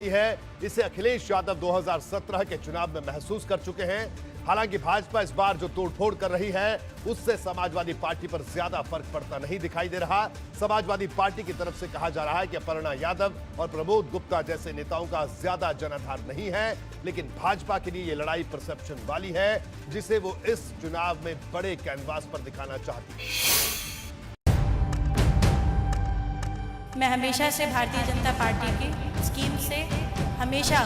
है, इसे अखिलेश यादव 2017 के चुनाव में महसूस कर चुके हैं। हालांकि भाजपा इस बार जो तोड़फोड़ कर रही है उससे समाजवादी पार्टी पर ज्यादा फर्क पड़ता नहीं दिखाई दे रहा। समाजवादी पार्टी की तरफ से कहा जा रहा है कि अपर्णा यादव और प्रमोद गुप्ता जैसे नेताओं का ज्यादा जनाधार नहीं है, लेकिन भाजपा के लिए ये लड़ाई परसेप्शन वाली है जिसे वो इस चुनाव में बड़े कैनवास पर दिखाना चाहती है। मैं हमेशा से भारतीय जनता पार्टी की स्कीम से हमेशा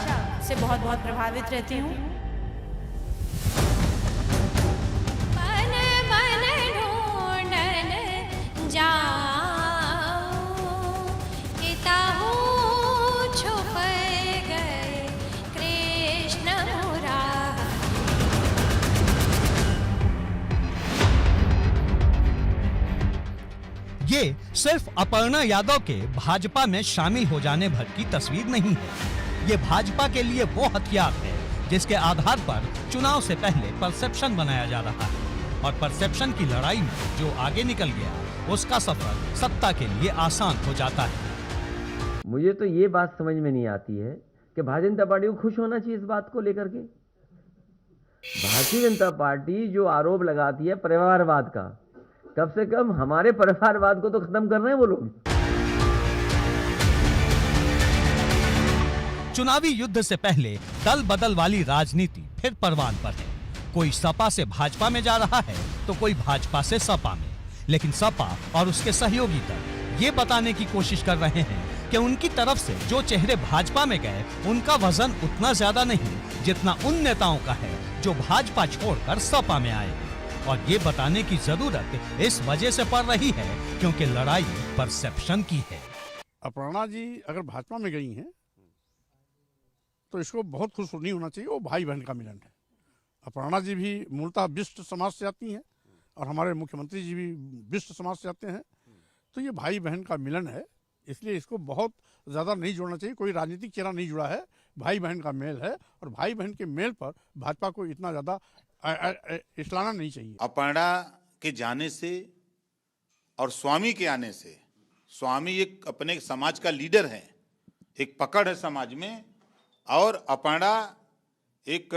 से बहुत प्रभावित रहती हूँ। मन मन ढूंढन जाऊं कि ताहू छुप गए कृष्ण मुरारी। ये सिर्फ अपर्णा यादव के भाजपा में शामिल हो जाने भर की तस्वीर नहीं है। ये भाजपा के लिए वो हथियार है जिसके आधार पर चुनाव से पहले परसेप्शन बनाया जा रहा है, और परसेप्शन की लड़ाई में जो आगे निकल गया उसका सफर सत्ता के लिए आसान हो जाता है। मुझे तो ये बात समझ में नहीं आती है कि भारतीय जनता पार्टी को खुश होना चाहिए इस बात को लेकर के। भारतीय जनता पार्टी जो आरोप लगाती है परिवारवाद का, कम से कम हमारे परिवारवाद को तो खत्म कर रहे हैं वो लोग। चुनावी युद्ध से पहले दल बदल वाली राजनीति फिर परवान पर है। कोई सपा से भाजपा में जा रहा है तो कोई भाजपा से सपा में, लेकिन सपा और उसके सहयोगी दल ये बताने की कोशिश कर रहे हैं कि उनकी तरफ से जो चेहरे भाजपा में गए उनका वजन उतना ज्यादा नहीं जितना उन नेताओं का है जो भाजपा छोड़कर सपा में आए। और ये बताने की जरूरत इस वजह से पड़ रही है क्योंकि लड़ाई परसेप्शन की है। अपर्णा जी अगर भाजपा में गई हैं तो इसको बहुत खुश नहीं होना चाहिए, वो भाई बहन का मिलन है। अपर्णा जी भी मूलतः बिष्ट समाज से आती हैं और हमारे मुख्यमंत्री जी भी बिष्ट समाज से आते हैं, तो ये भाई बहन का मिलन है, इसलिए इसको बहुत ज़्यादा नहीं जोड़ना चाहिए। कोई राजनीतिक चेहरा नहीं जुड़ा है, भाई बहन का मेल है, और भाई बहन के मेल पर भाजपा को इतना ज़्यादा इस्लाना नहीं चाहिए। अपर्णा के जाने से और स्वामी के आने से, स्वामी एक अपने समाज का लीडर है, एक पकड़ है समाज में, और अपर्णा एक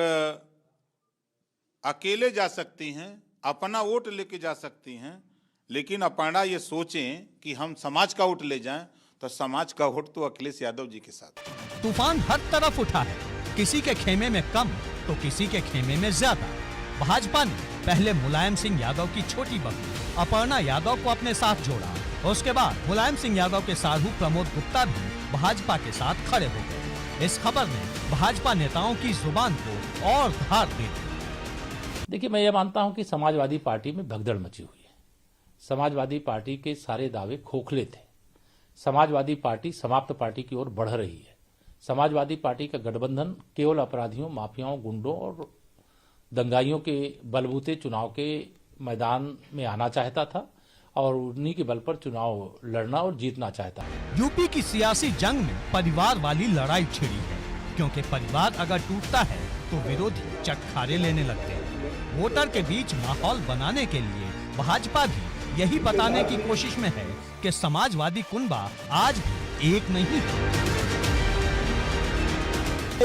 अकेले जा सकती हैं, अपना वोट लेके जा सकती हैं, लेकिन अपर्णा ये सोचें कि हम समाज का वोट ले जाएं तो समाज का वोट तो अखिलेश यादव जी के साथ। तूफान हर तरफ उठा है, किसी के खेमे में कम तो किसी के खेमे में ज्यादा। भाजपा ने पहले मुलायम सिंह यादव की छोटी बहू अपर्णा यादव को अपने साथ जोड़ा, उसके बाद मुलायम सिंह यादव के साधु प्रमोद गुप्ता भी भाजपा के साथ खड़े हो गए। इस खबर ने भाजपा नेताओं की जुबान को और धार दे दी। देखिए, मैं ये मानता हूं कि समाजवादी पार्टी में भगदड़ मची हुई है। समाजवादी पार्टी के सारे दावे खोखले थे। समाजवादी पार्टी समाप्त पार्टी की ओर बढ़ रही है। समाजवादी पार्टी का गठबंधन केवल अपराधियों, माफियाओं, गुंडों और दंगाइयों के बलबूते चुनाव के मैदान में आना चाहता था और उन्हीं के बल पर चुनाव लड़ना और जीतना चाहता है। यूपी की सियासी जंग में परिवार वाली लड़ाई छिड़ी है, क्योंकि परिवार अगर टूटता है तो विरोधी चटखारे लेने लगते हैं। वोटर के बीच माहौल बनाने के लिए भाजपा भी यही बताने की कोशिश में है कि समाजवादी कुनबा आज भी एक नहीं है।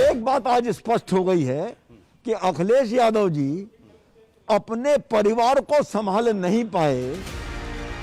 एक बात आज स्पष्ट हो गई है कि अखिलेश यादव जी अपने परिवार को संभाल नहीं पाए।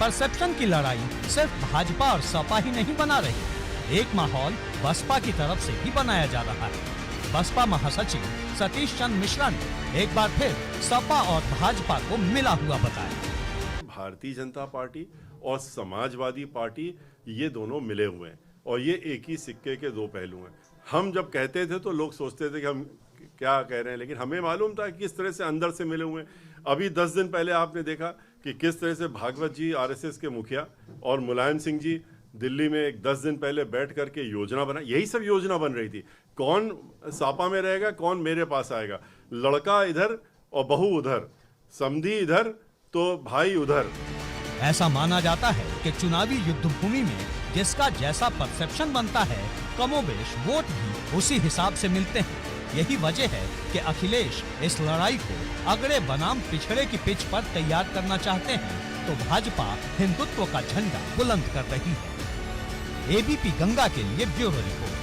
परसेप्शन की लड़ाई सिर्फ भाजपा और सपा ही नहीं बना रही, एक माहौल बसपा की तरफ से भी बनाया जा रहा है। बसपा महासचिव सतीश चंद्र मिश्रा ने एक बार फिर सपा और भाजपा को मिला हुआ बताया। भारतीय जनता पार्टी और समाजवादी पार्टी ये दोनों मिले हुए हैं और ये एक ही सिक्के के दो पहलू हैं। हम जब कहते थे तो लोग सोचते थे कि हम क्या कह रहे हैं, लेकिन हमें मालूम था कि किस तरह से अंदर से मिले हुए हैं। अभी 10 दिन पहले आपने देखा कि किस तरह से भागवत जी आरएसएस के मुखिया और मुलायम सिंह जी दिल्ली में एक 10 दिन पहले बैठ करके योजना बना, यही सब योजना बन रही थी। कौन सापा में रहेगा, कौन मेरे पास आएगा, लड़का इधर और बहू उधर, समधी इधर तो भाई उधर। ऐसा माना जाता है कि चुनावी युद्ध भूमि में जिसका जैसा परसेप्शन बनता है, कमोबेश वोट भी उसी हिसाब से मिलते हैं। यही वजह है कि अखिलेश इस लड़ाई को अगड़े बनाम पिछड़े की पिच पर तैयार करना चाहते हैं, तो भाजपा हिंदुत्व का झंडा बुलंद कर रही है। एबीपी गंगा के लिए ब्यूरो रिपोर्ट।